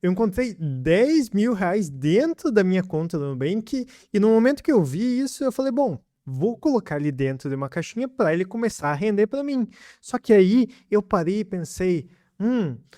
eu encontrei R$ 10.000 dentro da minha conta do Nubank e no momento que eu vi isso, eu falei, bom, vou colocar ali dentro de uma caixinha para ele começar a render para mim. Só que aí eu parei e pensei,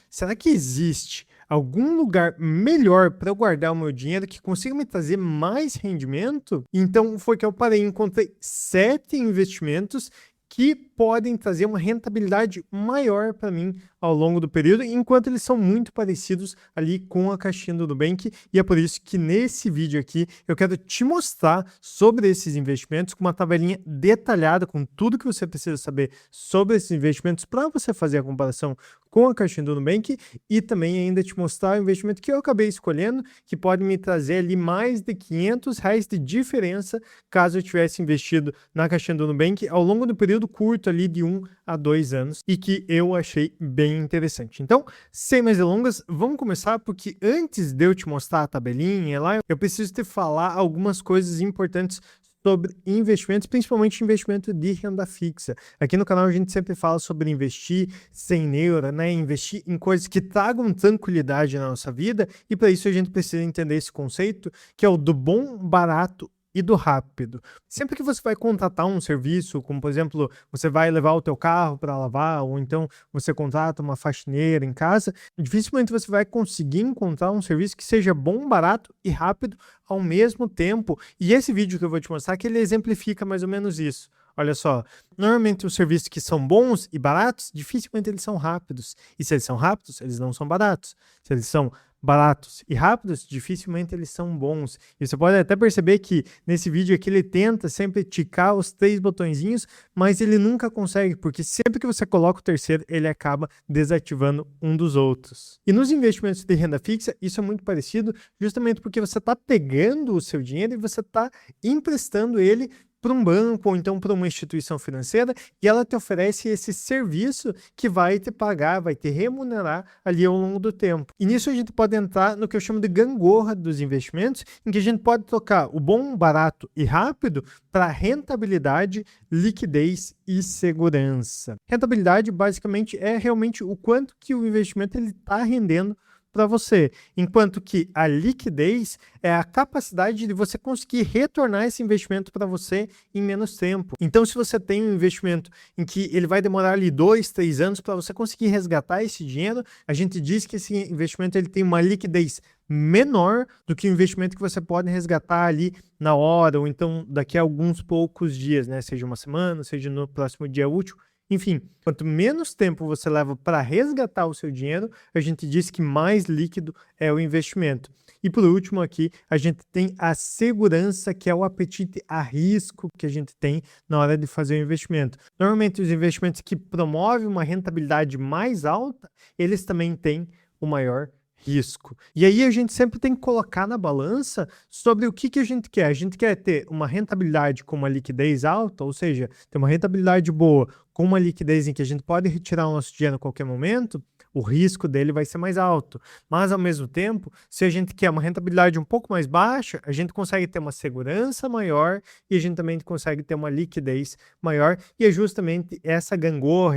será que existe algum lugar melhor para eu guardar o meu dinheiro que consiga me trazer mais rendimento? Então foi que eu parei e encontrei 7 investimentos que podem trazer uma rentabilidade maior para mim ao longo do período, enquanto eles são muito parecidos ali com a caixinha do Nubank, e é por isso que nesse vídeo aqui eu quero te mostrar sobre esses investimentos com uma tabelinha detalhada com tudo que você precisa saber sobre esses investimentos para você fazer a comparação com a caixinha do Nubank e também ainda te mostrar o investimento que eu acabei escolhendo, que pode me trazer ali mais de R$ 500 de diferença caso eu tivesse investido na caixinha do Nubank ao longo do período curto ali de 1 a 2 anos e que eu achei bem interessante. Então, sem mais delongas, vamos começar porque antes de eu te mostrar a tabelinha lá, eu preciso te falar algumas coisas importantes sobre investimentos, principalmente investimento de renda fixa. Aqui no canal a gente sempre fala sobre investir sem neura, né? Investir em coisas que tragam tranquilidade na nossa vida, e para isso a gente precisa entender esse conceito, que é o do bom, barato e do rápido. Sempre que você vai contratar um serviço, como por exemplo, você vai levar o teu carro para lavar, ou então você contrata uma faxineira em casa, dificilmente você vai conseguir encontrar um serviço que seja bom, barato e rápido ao mesmo tempo. E esse vídeo que eu vou te mostrar, que ele exemplifica mais ou menos isso. Olha só, normalmente os serviços que são bons e baratos, dificilmente eles são rápidos. E se eles são rápidos, eles não são baratos. Se eles são baratos e rápidos, dificilmente eles são bons. E você pode até perceber que nesse vídeo aqui ele tenta sempre ticar os 3 botõezinhos, mas ele nunca consegue, porque sempre que você coloca o terceiro, ele acaba desativando um dos outros. E nos investimentos de renda fixa, isso é muito parecido, justamente porque você está pegando o seu dinheiro e você está emprestando ele para um banco ou então para uma instituição financeira, e ela te oferece esse serviço que vai te pagar, vai te remunerar ali ao longo do tempo. E nisso a gente pode entrar no que eu chamo de gangorra dos investimentos, em que a gente pode trocar o bom, barato e rápido para rentabilidade, liquidez e segurança. Rentabilidade basicamente é realmente o quanto que o investimento ele está rendendo para você, enquanto que a liquidez é a capacidade de você conseguir retornar esse investimento para você em menos tempo. Então, se você tem um investimento em que ele vai demorar ali 2, 3 anos para você conseguir resgatar esse dinheiro, a gente diz que esse investimento ele tem uma liquidez menor do que o investimento que você pode resgatar ali na hora, ou então daqui a alguns poucos dias, né? Seja uma semana, seja no próximo dia útil. Enfim, quanto menos tempo você leva para resgatar o seu dinheiro, a gente diz que mais líquido é o investimento. E por último aqui, a gente tem a segurança, que é o apetite a risco que a gente tem na hora de fazer o investimento. Normalmente os investimentos que promovem uma rentabilidade mais alta, eles também têm o maior risco. E aí a gente sempre tem que colocar na balança sobre o que a gente quer. A gente quer ter uma rentabilidade com uma liquidez alta, ou seja, ter uma rentabilidade boa com uma liquidez em que a gente pode retirar o nosso dinheiro a qualquer momento, o risco dele vai ser mais alto. Mas, ao mesmo tempo, se a gente quer uma rentabilidade um pouco mais baixa, a gente consegue ter uma segurança maior e a gente também consegue ter uma liquidez maior. E é justamente essa gangorra,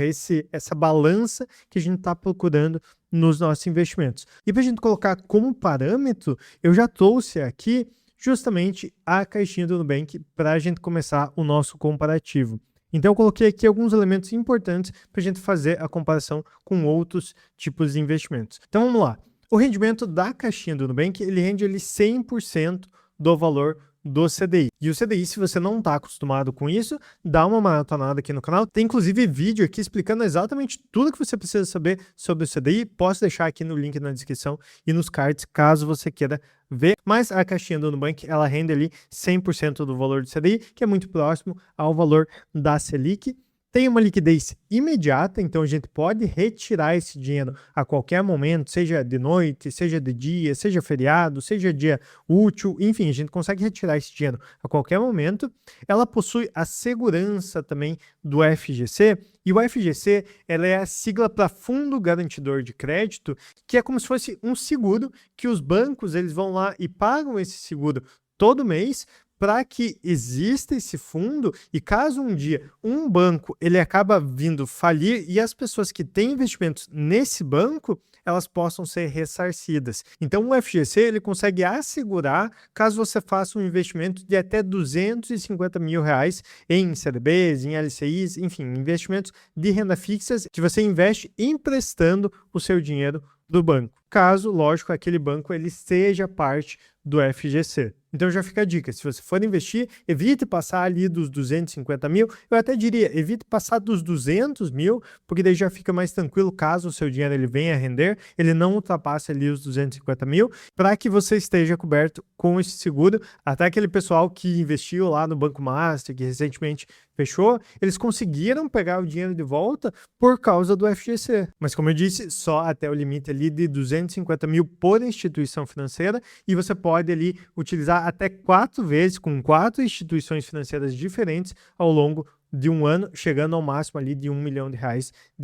essa balança que a gente está procurando nos nossos investimentos. E para a gente colocar como parâmetro, eu já trouxe aqui justamente a caixinha do Nubank para a gente começar o nosso comparativo. Então eu coloquei aqui alguns elementos importantes para a gente fazer a comparação com outros tipos de investimentos. Então vamos lá. O rendimento da caixinha do Nubank, ele rende ali 100% do valor do CDI. E o CDI, se você não está acostumado com isso, dá uma maratonada aqui no canal. Tem inclusive vídeo aqui explicando exatamente tudo que você precisa saber sobre o CDI. Posso deixar aqui no link na descrição e nos cards, caso você queira ver. Mas a caixinha do Nubank, ela rende ali 100% do valor do CDI, que é muito próximo ao valor da Selic. Tem uma liquidez imediata, então a gente pode retirar esse dinheiro a qualquer momento, seja de noite, seja de dia, seja feriado, seja dia útil, enfim, a gente consegue retirar esse dinheiro a qualquer momento. Ela possui a segurança também do FGC, e o FGC ela é a sigla para Fundo Garantidor de Crédito, que é como se fosse um seguro que os bancos eles vão lá e pagam esse seguro todo mês para que exista esse fundo e caso um dia um banco ele acaba vindo falir e as pessoas que têm investimentos nesse banco, elas possam ser ressarcidas. Então o FGC ele consegue assegurar caso você faça um investimento de até R$250 mil em CDBs, em LCIs, enfim, investimentos de renda fixas que você investe emprestando o seu dinheiro do banco. Caso, lógico, aquele banco ele seja parte do FGC. Então já fica a dica, se você for investir, evite passar ali dos 250 mil, eu até diria, evite passar dos 200 mil, porque daí já fica mais tranquilo caso o seu dinheiro ele venha a render, ele não ultrapasse ali os 250 mil, para que você esteja coberto com esse seguro. Até aquele pessoal que investiu lá no Banco Master, que recentemente fechou, eles conseguiram pegar o dinheiro de volta por causa do FGC. Mas como eu disse, só até o limite ali de 250 mil por instituição financeira, e você pode ali utilizar até 4 vezes com 4 instituições financeiras diferentes ao longo de um ano, chegando ao máximo ali de R$1 milhão de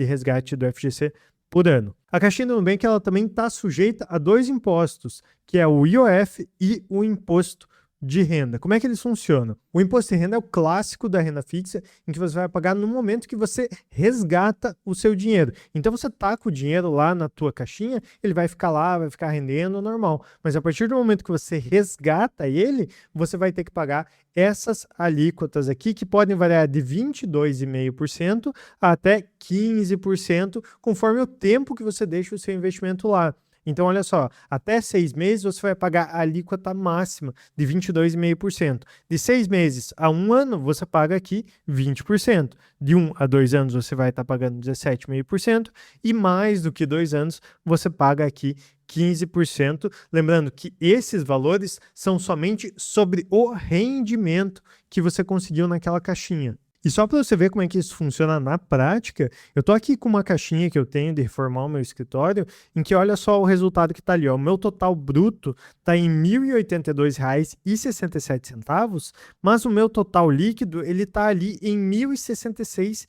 resgate do FGC por ano. A caixinha do Nubank ela também está sujeita a 2 impostos, que é o IOF e o imposto de renda. Como é que eles funcionam? O imposto de renda é o clássico da renda fixa, em que você vai pagar no momento que você resgata o seu dinheiro. Então você taca o dinheiro lá na tua caixinha, ele vai ficar lá, vai ficar rendendo normal. Mas a partir do momento que você resgata ele, você vai ter que pagar essas alíquotas aqui, que podem variar de 22,5% até 15%, conforme o tempo que você deixa o seu investimento lá. Então, olha só, até 6 meses você vai pagar a alíquota máxima de 22,5%. De 6 meses a 1 ano, você paga aqui 20%. De 1 a 2 anos, você vai estar pagando 17,5%. E mais do que 2 anos, você paga aqui 15%. Lembrando que esses valores são somente sobre o rendimento que você conseguiu naquela caixinha. E só para você ver como é que isso funciona na prática, eu tô aqui com uma caixinha que eu tenho de reformar o meu escritório, em que olha só o resultado que está ali, ó. O meu total bruto está em R$ 1.082,67, mas o meu total líquido ele está ali em R$ 1.066.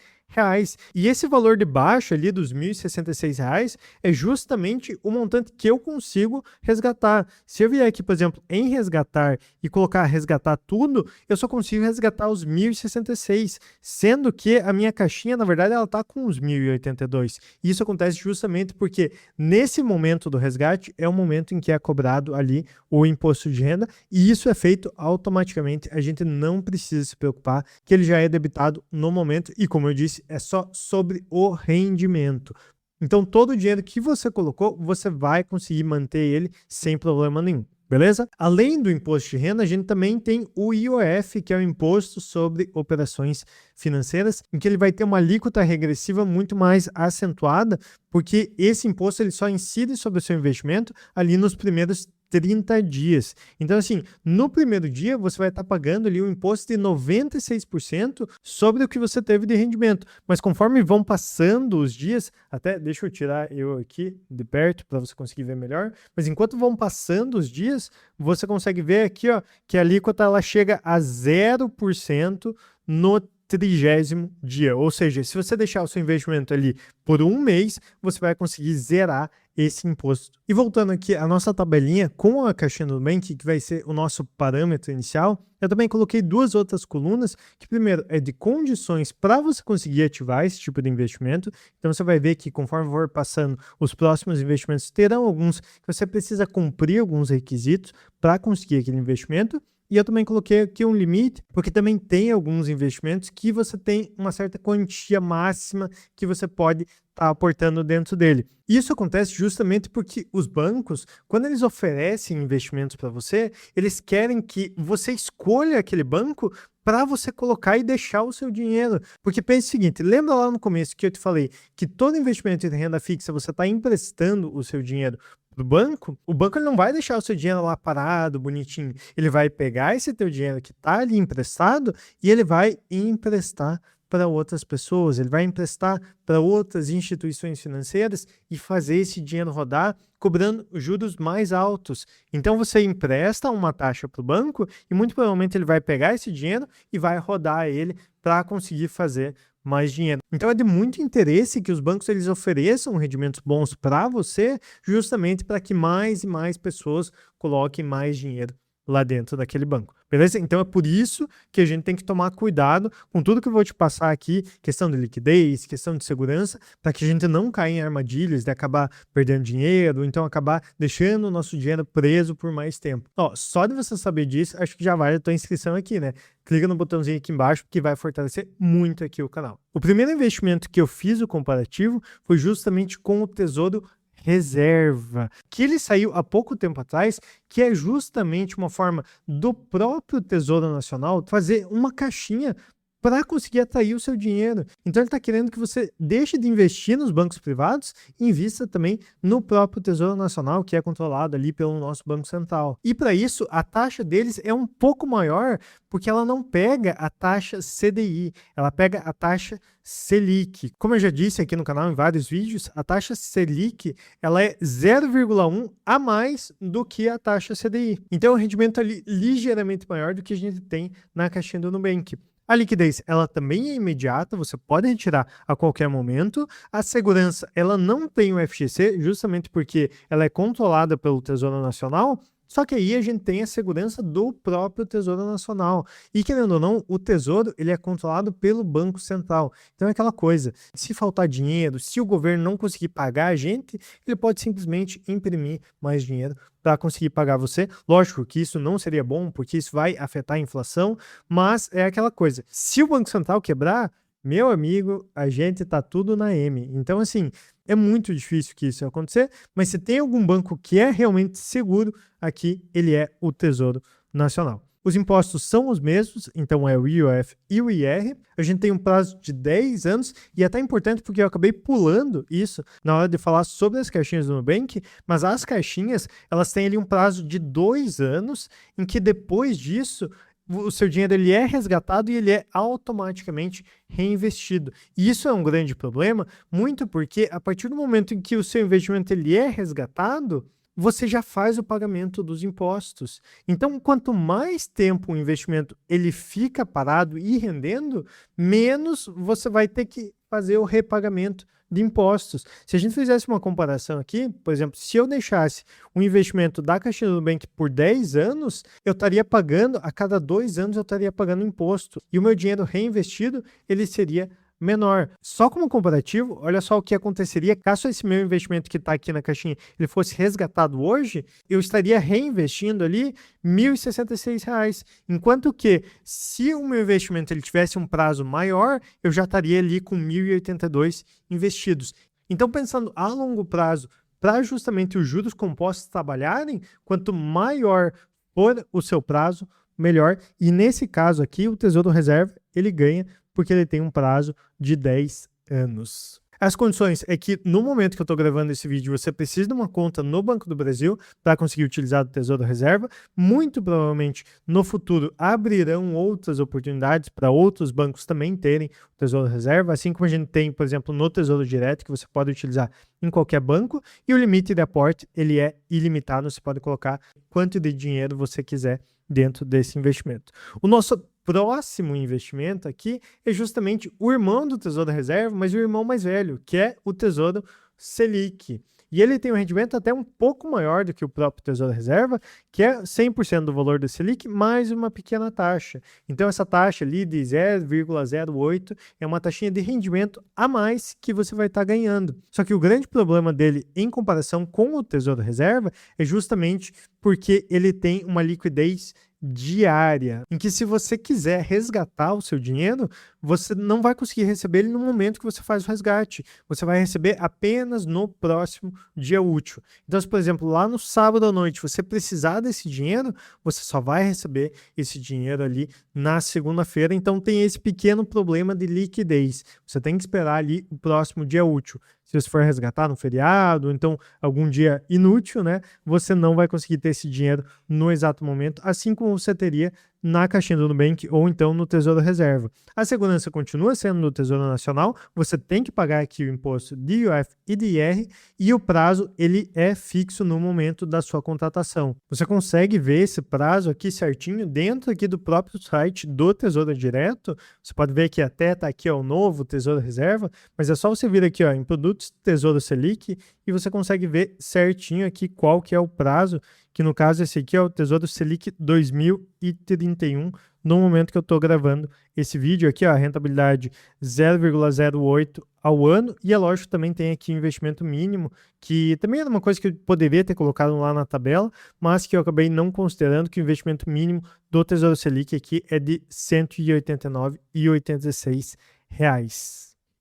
E esse valor de baixo ali dos R$ 1.066 é justamente o montante que eu consigo resgatar. Se eu vier aqui, por exemplo, em resgatar e colocar resgatar tudo, eu só consigo resgatar os 1.066, sendo que a minha caixinha, na verdade, ela está com os 1.082. E isso acontece justamente porque nesse momento do resgate é o momento em que é cobrado ali o imposto de renda, e isso é feito automaticamente. A gente não precisa se preocupar que ele já é debitado no momento e, como eu disse, é só sobre o rendimento. Então, todo o dinheiro que você colocou, você vai conseguir manter ele sem problema nenhum. Beleza? Além do imposto de renda, a gente também tem o IOF, que é o Imposto sobre Operações Financeiras, em que ele vai ter uma alíquota regressiva muito mais acentuada, porque esse imposto ele só incide sobre o seu investimento ali nos primeiros 30 dias. Então, assim, no primeiro dia, você vai estar pagando ali um imposto de 96% sobre o que você teve de rendimento. Mas conforme vão passando os dias, até deixa eu tirar eu aqui de perto para você conseguir ver melhor, mas enquanto vão passando os dias, você consegue ver aqui, ó, que a alíquota ela chega a 0% no 30º dia. Ou seja, se você deixar o seu investimento ali por 1 mês, você vai conseguir zerar esse imposto. E voltando aqui à nossa tabelinha com a caixinha do Nubank, que vai ser o nosso parâmetro inicial, eu também coloquei 2 outras colunas, que primeiro é de condições para você conseguir ativar esse tipo de investimento. Então você vai ver que conforme for passando os próximos investimentos, terão alguns que você precisa cumprir alguns requisitos para conseguir aquele investimento. E eu também coloquei aqui um limite, porque também tem alguns investimentos que você tem uma certa quantia máxima que você pode estar aportando dentro dele. Isso acontece justamente porque os bancos, quando eles oferecem investimentos para você, eles querem que você escolha aquele banco para você colocar e deixar o seu dinheiro. Porque pense o seguinte, lembra lá no começo que eu te falei que todo investimento em renda fixa você está emprestando o seu dinheiro do banco, o banco ele não vai deixar o seu dinheiro lá parado, bonitinho. Ele vai pegar esse teu dinheiro que está ali emprestado e ele vai emprestar para outras pessoas, ele vai emprestar para outras instituições financeiras e fazer esse dinheiro rodar cobrando juros mais altos. Então você empresta uma taxa para o banco e muito provavelmente ele vai pegar esse dinheiro e vai rodar ele para conseguir fazer mais dinheiro. Então é de muito interesse que os bancos eles ofereçam rendimentos bons para você, justamente para que mais e mais pessoas coloquem mais dinheiro lá dentro daquele banco. beleza? Então é por isso que a gente tem que tomar cuidado com tudo que eu vou te passar aqui, questão de liquidez, questão de segurança, para que a gente não caia em armadilhas de acabar perdendo dinheiro, ou então acabar deixando o nosso dinheiro preso por mais tempo. Ó, só de você saber disso, acho que já vale a tua inscrição aqui, né? Clica no botãozinho aqui embaixo que vai fortalecer muito aqui o canal. O primeiro investimento que eu fiz o comparativo foi justamente com o Tesouro Reserva, que ele saiu há pouco tempo atrás, que é justamente uma forma do próprio Tesouro Nacional fazer uma caixinha para conseguir atrair o seu dinheiro. Então ele está querendo que você deixe de investir nos bancos privados e invista também no próprio Tesouro Nacional, que é controlado ali pelo nosso Banco Central. E para isso, a taxa deles é um pouco maior, porque ela não pega a taxa CDI, ela pega a taxa Selic. Como eu já disse aqui no canal em vários vídeos, a taxa Selic ela é 0,1 a mais do que a taxa CDI. Então é um rendimento ali ligeiramente maior do que a gente tem na caixinha do Nubank. A liquidez, ela também é imediata, você pode retirar a qualquer momento. A segurança, ela não tem o FGC, justamente porque ela é controlada pelo Tesouro Nacional, só que aí a gente tem a segurança do próprio Tesouro Nacional. E querendo ou não, o Tesouro ele é controlado pelo Banco Central. Então é aquela coisa, se faltar dinheiro, se o governo não conseguir pagar a gente, ele pode simplesmente imprimir mais dinheiro para conseguir pagar você. Lógico que isso não seria bom, porque isso vai afetar a inflação, mas é aquela coisa, se o Banco Central quebrar, meu amigo, a gente tá tudo na M. Então, assim, é muito difícil que isso acontecer, mas se tem algum banco que é realmente seguro, aqui ele é o Tesouro Nacional. Os impostos são os mesmos, então é o IOF e o IR. A gente tem um prazo de 10 anos e é até importante porque eu acabei pulando isso na hora de falar sobre as caixinhas do Nubank, mas as caixinhas, elas têm ali um prazo de 2 anos, em que depois disso o seu dinheiro ele é resgatado e ele é automaticamente reinvestido. E isso é um grande problema, muito porque a partir do momento em que o seu investimento ele é resgatado, você já faz o pagamento dos impostos. Então, quanto mais tempo o investimento ele fica parado e rendendo, menos você vai ter que fazer o repagamento de impostos. Se a gente fizesse uma comparação aqui, por exemplo, se eu deixasse um investimento da Caixinha do Nubank por 10 anos, eu estaria pagando, a cada 2 anos eu estaria pagando imposto. E o meu dinheiro reinvestido, ele seria menor. Só como comparativo, olha só o que aconteceria caso esse meu investimento que está aqui na caixinha ele fosse resgatado hoje, eu estaria reinvestindo ali R$ 1.066, enquanto que se o meu investimento ele tivesse um prazo maior, eu já estaria ali com 1.082 investidos. Então, pensando a longo prazo, para justamente os juros compostos trabalharem, quanto maior for o seu prazo, melhor. E nesse caso aqui, o Tesouro Reserva, ele ganha porque ele tem um prazo de 10 anos. As condições é que no momento que eu estou gravando esse vídeo, você precisa de uma conta no Banco do Brasil para conseguir utilizar o Tesouro Reserva. Muito provavelmente no futuro abrirão outras oportunidades para outros bancos também terem o Tesouro Reserva, assim como a gente tem, por exemplo, no Tesouro Direto, que você pode utilizar em qualquer banco, e o limite de aporte ele é ilimitado, você pode colocar quanto de dinheiro você quiser dentro desse investimento. O nosso próximo investimento aqui é justamente o irmão do Tesouro Reserva, mas o irmão mais velho, que é o Tesouro Selic. E ele tem um rendimento até um pouco maior do que o próprio Tesouro Reserva, que é 100% do valor do Selic, mais uma pequena taxa. Então, essa taxa ali de 0,08 é uma taxinha de rendimento a mais que você vai estar ganhando. Só que o grande problema dele, em comparação com o Tesouro Reserva, é justamente porque ele tem uma liquidez diária, em que se você quiser resgatar o seu dinheiro, você não vai conseguir receber ele no momento que você faz o resgate. Você vai receber apenas no próximo dia útil. Então, se, por exemplo, lá no sábado à noite você precisar desse dinheiro, você só vai receber esse dinheiro ali na segunda-feira. Então, tem esse pequeno problema de liquidez. Você tem que esperar ali o próximo dia útil. Se você for resgatar no feriado, então algum dia inútil, né? Você não vai conseguir ter esse dinheiro no exato momento, assim como você teria na caixinha do Nubank ou então no Tesouro Reserva. A segurança continua sendo do Tesouro Nacional, você tem que pagar aqui o imposto de IOF e de IR e o prazo ele é fixo no momento da sua contratação. Você consegue ver esse prazo aqui certinho dentro aqui do próprio site do Tesouro Direto. Você pode ver que até está aqui ó, o novo Tesouro Reserva, mas é só você vir aqui ó, em Produtos Tesouro Selic e você consegue ver certinho aqui qual que é o prazo que no caso esse aqui é o Tesouro Selic 2031, no momento que eu estou gravando esse vídeo aqui, ó, a rentabilidade 0,08 ao ano, e é lógico também tem aqui o investimento mínimo, que também era uma coisa que eu poderia ter colocado lá na tabela, mas que eu acabei não considerando, que o investimento mínimo do Tesouro Selic aqui é de R$ 189,86.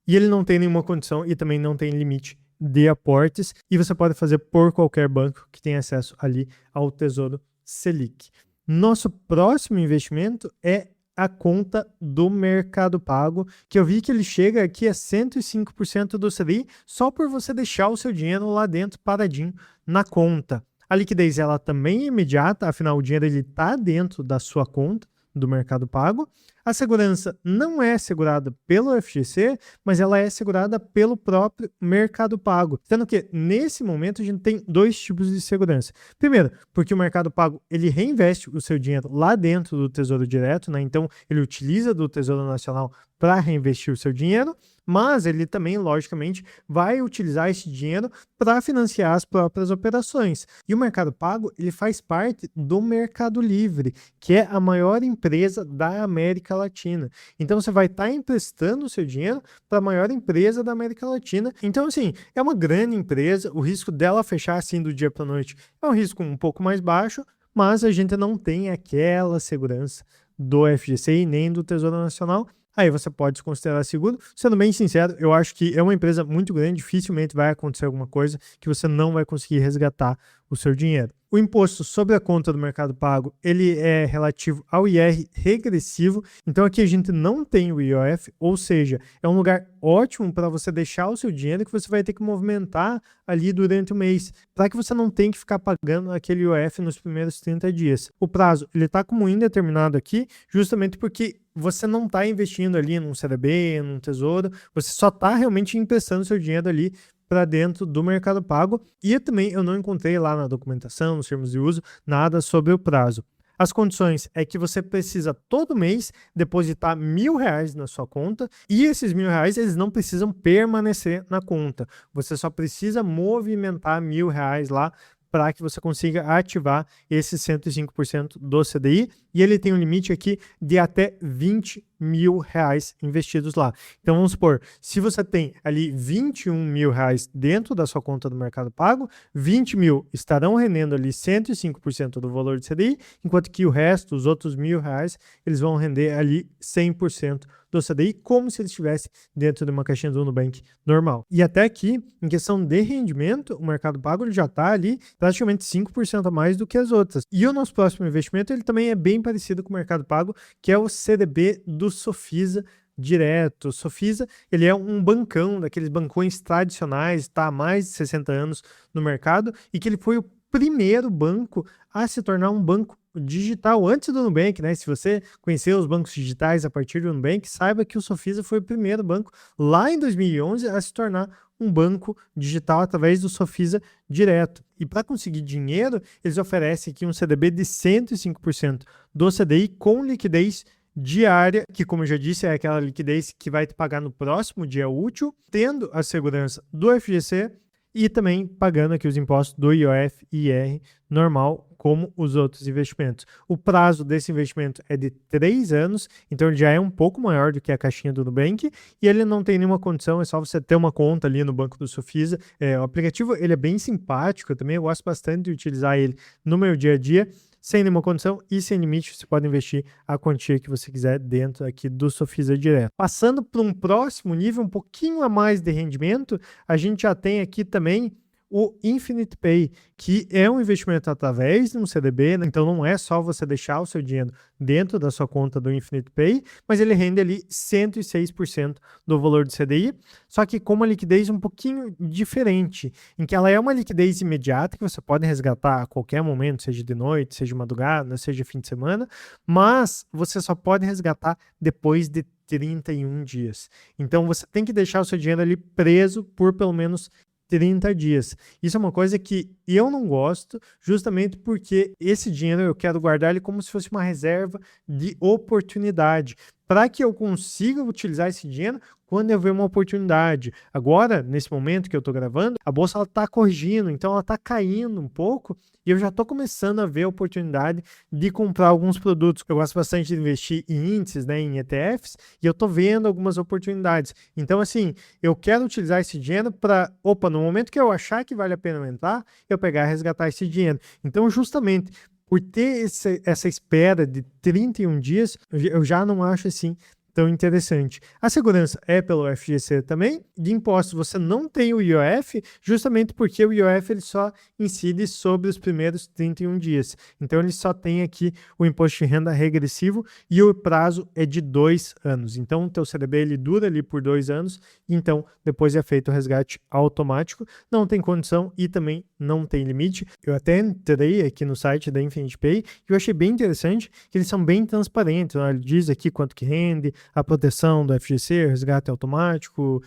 E ele não tem nenhuma condição e também não tem limite de aportes, e você pode fazer por qualquer banco que tenha acesso ali ao Tesouro Selic. Nosso próximo investimento é a conta do Mercado Pago, que eu vi que ele chega aqui a 105% do CDI só por você deixar o seu dinheiro lá dentro paradinho na conta. A liquidez ela também é imediata, afinal o dinheiro está dentro da sua conta do Mercado Pago. A segurança não é assegurada pelo FGC, mas ela é assegurada pelo próprio Mercado Pago. Sendo que, nesse momento, a gente tem dois tipos de segurança. Primeiro, porque o Mercado Pago ele reinveste o seu dinheiro lá dentro do Tesouro Direto, né? Então, ele utiliza do Tesouro Nacional para reinvestir o seu dinheiro, mas ele também, logicamente, vai utilizar esse dinheiro para financiar as próprias operações. E o Mercado Pago ele faz parte do Mercado Livre, que é a maior empresa da América Latina. Então você vai estar emprestando o seu dinheiro para a maior empresa da América Latina. Então, assim, é uma grande empresa, o risco dela fechar assim do dia para a noite é um risco um pouco mais baixo, mas a gente não tem aquela segurança do FGC e nem do Tesouro Nacional. Aí você pode se considerar seguro. Sendo bem sincero, eu acho que é uma empresa muito grande, dificilmente vai acontecer alguma coisa que você não vai conseguir resgatar o seu dinheiro. O imposto sobre a conta do Mercado Pago, ele é relativo ao IR regressivo, então aqui a gente não tem o IOF, ou seja, é um lugar ótimo para você deixar o seu dinheiro que você vai ter que movimentar ali durante o mês, para que você não tenha que ficar pagando aquele IOF nos primeiros 30 dias. O prazo, ele está como indeterminado aqui, justamente porque você não está investindo ali num CDB, num tesouro, você só está realmente emprestando seu dinheiro ali para dentro do Mercado Pago, e também eu não encontrei lá na documentação, nos termos de uso, nada sobre o prazo. As condições é que você precisa todo mês depositar R$1.000 na sua conta, e esses R$1.000 eles não precisam permanecer na conta. Você só precisa movimentar R$1.000 lá para que você consiga ativar esses 105% do CDI, e ele tem um limite aqui de até R$20.000 investidos lá. Então vamos supor, se você tem ali R$21.000 dentro da sua conta do Mercado Pago, 20 mil estarão rendendo ali 105% do valor do CDI, enquanto que o resto, os outros R$1.000, eles vão render ali 100% do CDI, como se ele estivesse dentro de uma caixinha do Nubank normal. E até aqui, em questão de rendimento, o Mercado Pago ele já está ali praticamente 5% a mais do que as outras. E o nosso próximo investimento ele também é bem parecido com o Mercado Pago, que é o CDB do Sofisa Direto. Sofisa, ele é um bancão, daqueles bancões tradicionais, está há mais de 60 anos no mercado, e que ele foi o primeiro banco a se tornar um banco digital antes do Nubank, né? Se você conhecer os bancos digitais a partir do Nubank, saiba que o Sofisa foi o primeiro banco lá em 2011 a se tornar um banco digital através do Sofisa Direto. E para conseguir dinheiro, eles oferecem aqui um CDB de 105% do CDI com liquidez diária, que como eu já disse é aquela liquidez que vai te pagar no próximo dia útil, tendo a segurança do FGC e também pagando aqui os impostos do IOF e IR normal, como os outros investimentos. O prazo desse investimento é de 3 anos, então ele já é um pouco maior do que a caixinha do Nubank, e ele não tem nenhuma condição, é só você ter uma conta ali no banco do Sofisa. O aplicativo ele é bem simpático, eu também gosto bastante de utilizar ele no meu dia a dia, sem nenhuma condição e sem limite, você pode investir a quantia que você quiser dentro aqui do Sofisa Direto. Passando para um próximo nível, um pouquinho a mais de rendimento, a gente já tem aqui também o Infinite Pay, que é um investimento através de um CDB, né? Então não é só você deixar o seu dinheiro dentro da sua conta do Infinite Pay, mas ele rende ali 106% do valor do CDI, só que com uma liquidez um pouquinho diferente, em que ela é uma liquidez imediata, que você pode resgatar a qualquer momento, seja de noite, seja de madrugada, seja fim de semana, mas você só pode resgatar depois de 31 dias. Então você tem que deixar o seu dinheiro ali preso por pelo menos 30 dias. Isso é uma coisa que eu não gosto, justamente porque esse dinheiro eu quero guardar ele como se fosse uma reserva de oportunidade, para que eu consiga utilizar esse dinheiro quando eu ver uma oportunidade. Agora, nesse momento que eu estou gravando, a bolsa está corrigindo, então ela está caindo um pouco e eu já estou começando a ver a oportunidade de comprar alguns produtos. Eu gosto bastante de investir em índices, né, em ETFs, e eu estou vendo algumas oportunidades. Então, assim, eu quero utilizar esse dinheiro para, no momento que eu achar que vale a pena aumentar, eu pegar e resgatar esse dinheiro. Então, justamente por ter essa espera de 31 dias, eu já não acho assim tão interessante. A segurança é pelo FGC também. De impostos, você não tem o IOF, justamente porque o IOF ele só incide sobre os primeiros 31 dias. Então, ele só tem aqui o imposto de renda regressivo e o prazo é de 2 anos. Então, o teu CDB ele dura ali por 2 anos, então depois é feito o resgate automático. Não tem condição e também não tem limite. Eu até entrei aqui no site da Infinity Pay e eu achei bem interessante que eles são bem transparentes. Né? Ele diz aqui quanto que rende, a proteção do FGC, resgate automático,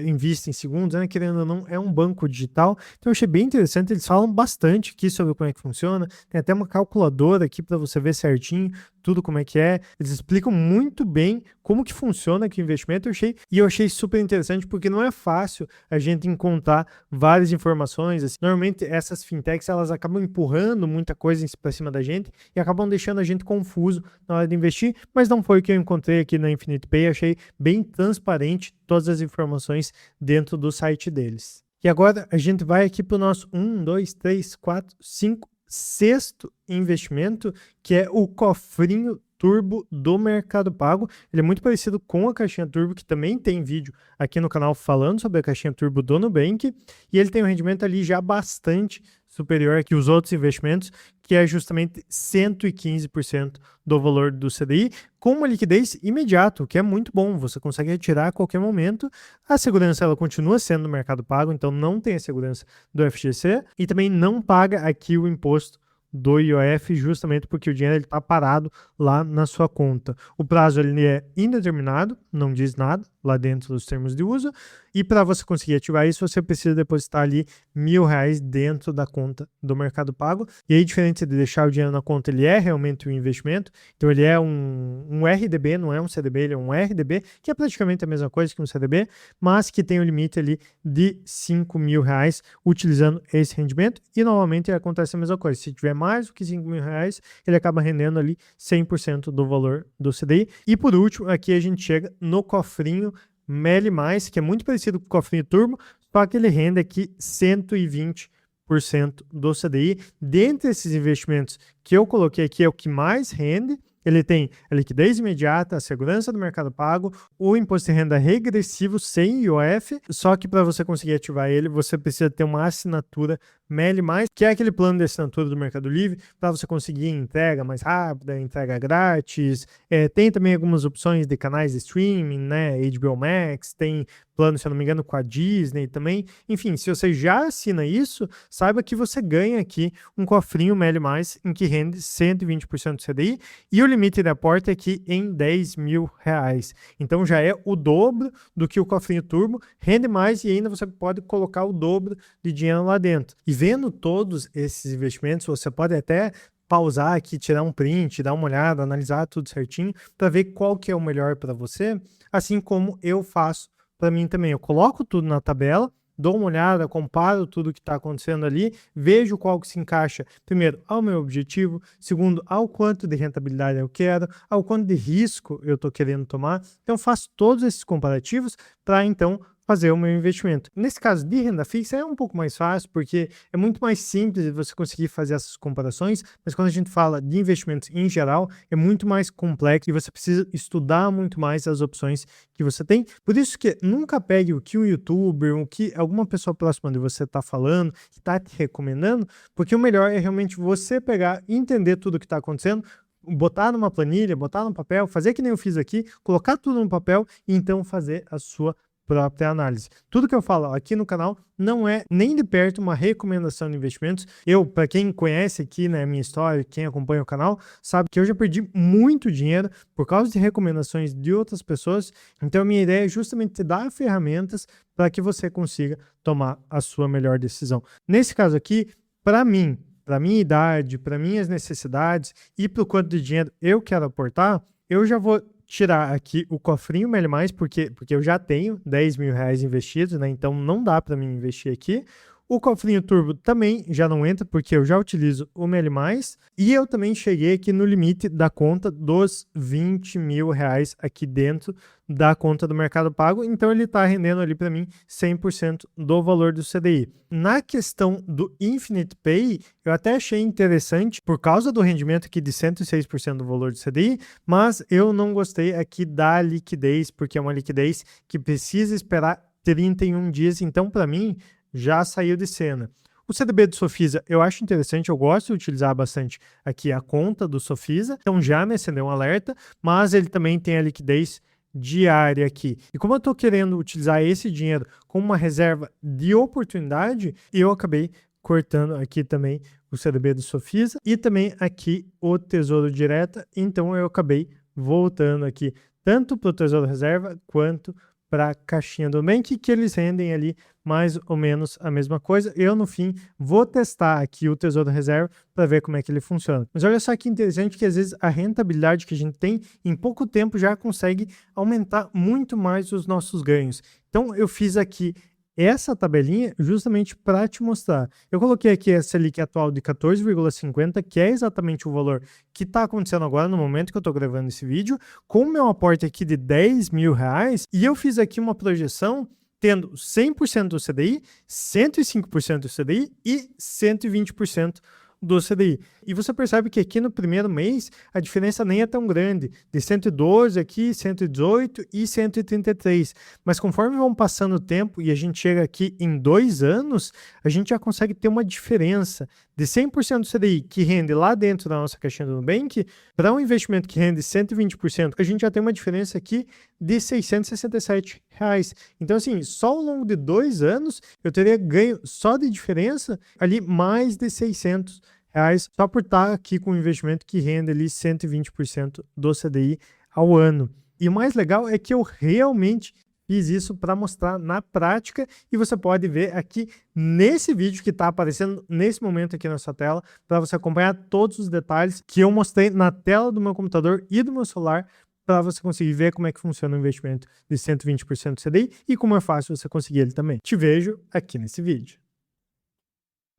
invista em segundos, né? Querendo ou não, é um banco digital. Então eu achei bem interessante, eles falam bastante aqui sobre como é que funciona, tem até uma calculadora aqui para você ver certinho tudo como é que é, eles explicam muito bem como que funciona aqui o investimento, eu achei super interessante porque não é fácil a gente encontrar várias informações, assim. Normalmente essas fintechs elas acabam empurrando muita coisa para cima da gente e acabam deixando a gente confuso na hora de investir, mas não foi o que eu encontrei aqui na Infinity Pay, achei bem transparente todas as informações dentro do site deles. E agora a gente vai aqui para o nosso 6º investimento, que é o cofrinho turbo do Mercado Pago. Ele é muito parecido com a caixinha turbo, que também tem vídeo aqui no canal falando sobre a caixinha turbo do Nubank, e ele tem um rendimento ali já bastante superior que os outros investimentos, que é justamente 115% do valor do CDI, com uma liquidez imediata, o que é muito bom, você consegue retirar a qualquer momento. A segurança ela continua sendo no Mercado Pago, então não tem a segurança do FGC, e também não paga aqui o imposto do IOF, justamente porque o dinheiro está parado lá na sua conta. O prazo ele é indeterminado, não diz nada lá dentro dos termos de uso, e para você conseguir ativar isso, você precisa depositar ali R$1.000 dentro da conta do Mercado Pago. E aí, diferente de deixar o dinheiro na conta, ele é realmente um investimento, então ele é um RDB, não é um CDB, ele é um RDB, que é praticamente a mesma coisa que um CDB, mas que tem o limite ali de R$5.000 utilizando esse rendimento, e novamente acontece a mesma coisa, se tiver mais do que R$5.000, ele acaba rendendo ali 100% do valor do CDI. E por último, aqui a gente chega no cofrinho Meli+, que é muito parecido com o cofrinho turbo, só que ele rende aqui 120% do CDI. Dentre esses investimentos que eu coloquei aqui, é o que mais rende. Ele tem a liquidez imediata, a segurança do Mercado Pago, o imposto de renda regressivo sem IOF, só que para você conseguir ativar ele, você precisa ter uma assinatura Meli+, que é aquele plano de assinatura do Mercado Livre, para você conseguir entrega mais rápida, entrega grátis. Tem também algumas opções de canais de streaming, né? HBO Max, tem plano, se eu não me engano, com a Disney também. Enfim, se você já assina isso, saiba que você ganha aqui um cofrinho Meli+, em que rende 120% do CDI, e o limite de aporte é aqui em R$10.000. Então já é o dobro do que o cofrinho turbo, rende mais e ainda você pode colocar o dobro de dinheiro lá dentro. E vendo todos esses investimentos, você pode até pausar aqui, tirar um print, dar uma olhada, analisar tudo certinho para ver qual que é o melhor para você, assim como eu faço para mim também. Eu coloco tudo na tabela, dou uma olhada, comparo tudo que está acontecendo ali, vejo qual que se encaixa, primeiro, ao meu objetivo, segundo, ao quanto de rentabilidade eu quero, ao quanto de risco eu estou querendo tomar. Então, faço todos esses comparativos para, então, fazer o meu investimento. Nesse caso de renda fixa é um pouco mais fácil, porque é muito mais simples de você conseguir fazer essas comparações, mas quando a gente fala de investimentos em geral, é muito mais complexo e você precisa estudar muito mais as opções que você tem. Por isso que nunca pegue o que um youtuber, o que alguma pessoa próxima de você está falando, que está te recomendando, porque o melhor é realmente você pegar e entender tudo o que está acontecendo, botar numa planilha, botar no papel, fazer que nem eu fiz aqui, colocar tudo no papel e então fazer a sua própria análise. Tudo que eu falo aqui no canal não é nem de perto uma recomendação de investimentos. Para quem conhece aqui, né, a minha história, quem acompanha o canal, sabe que eu já perdi muito dinheiro por causa de recomendações de outras pessoas. Então, a minha ideia é justamente te dar ferramentas para que você consiga tomar a sua melhor decisão. Nesse caso aqui, para mim, para minha idade, para minhas necessidades e para o quanto de dinheiro eu quero aportar, eu já vou tirar aqui o cofrinho Meli+, porque eu já tenho 10 mil reais investidos, né? Então não dá para mim investir aqui. O cofrinho turbo também já não entra, porque eu já utilizo o Meli+. E eu também cheguei aqui no limite da conta dos 20 mil reais aqui dentro da conta do Mercado Pago. Então ele está rendendo ali para mim 100% do valor do CDI. Na questão do Infinite Pay, eu até achei interessante por causa do rendimento aqui de 106% do valor do CDI, mas eu não gostei aqui da liquidez, porque é uma liquidez que precisa esperar 31 dias. Então, para mim, já saiu de cena. O CDB do Sofisa eu acho interessante, eu gosto de utilizar bastante aqui a conta do Sofisa, então já me acendeu um alerta, mas ele também tem a liquidez diária aqui. E como eu estou querendo utilizar esse dinheiro como uma reserva de oportunidade, eu acabei cortando aqui também o CDB do Sofisa e também aqui o Tesouro Direto, então eu acabei voltando aqui tanto para o Tesouro Reserva quanto para a caixinha do Nubank, que eles rendem ali mais ou menos a mesma coisa. Eu, no fim, vou testar aqui o Tesouro Reserva para ver como é que ele funciona. Mas olha só que interessante que às vezes a rentabilidade que a gente tem em pouco tempo já consegue aumentar muito mais os nossos ganhos. Então eu fiz aqui essa tabelinha justamente para te mostrar. Eu coloquei aqui a Selic atual de 14,50, que é exatamente o valor que está acontecendo agora no momento que eu estou gravando esse vídeo, com o meu aporte aqui de 10 mil reais, e eu fiz aqui uma projeção tendo 100% do CDI, 105% do CDI e 120% do CDI. E você percebe que aqui no primeiro mês a diferença nem é tão grande, de 112 aqui, 118 e 133. Mas conforme vão passando o tempo e a gente chega aqui em 2 anos, a gente já consegue ter uma diferença de 100% do CDI que rende lá dentro da nossa caixinha do Nubank para um investimento que rende 120%, a gente já tem uma diferença aqui de R$ 667. Então assim, só ao longo de 2 anos eu teria ganho só de diferença ali mais de 600 reais só por estar aqui com um investimento que rende ali 120% do CDI ao ano. E o mais legal é que eu realmente fiz isso para mostrar na prática e você pode ver aqui nesse vídeo que está aparecendo nesse momento aqui na sua tela para você acompanhar todos os detalhes que eu mostrei na tela do meu computador e do meu celular para você conseguir ver como é que funciona o investimento de 120% do CDI e como é fácil você conseguir ele também. Te vejo aqui nesse vídeo.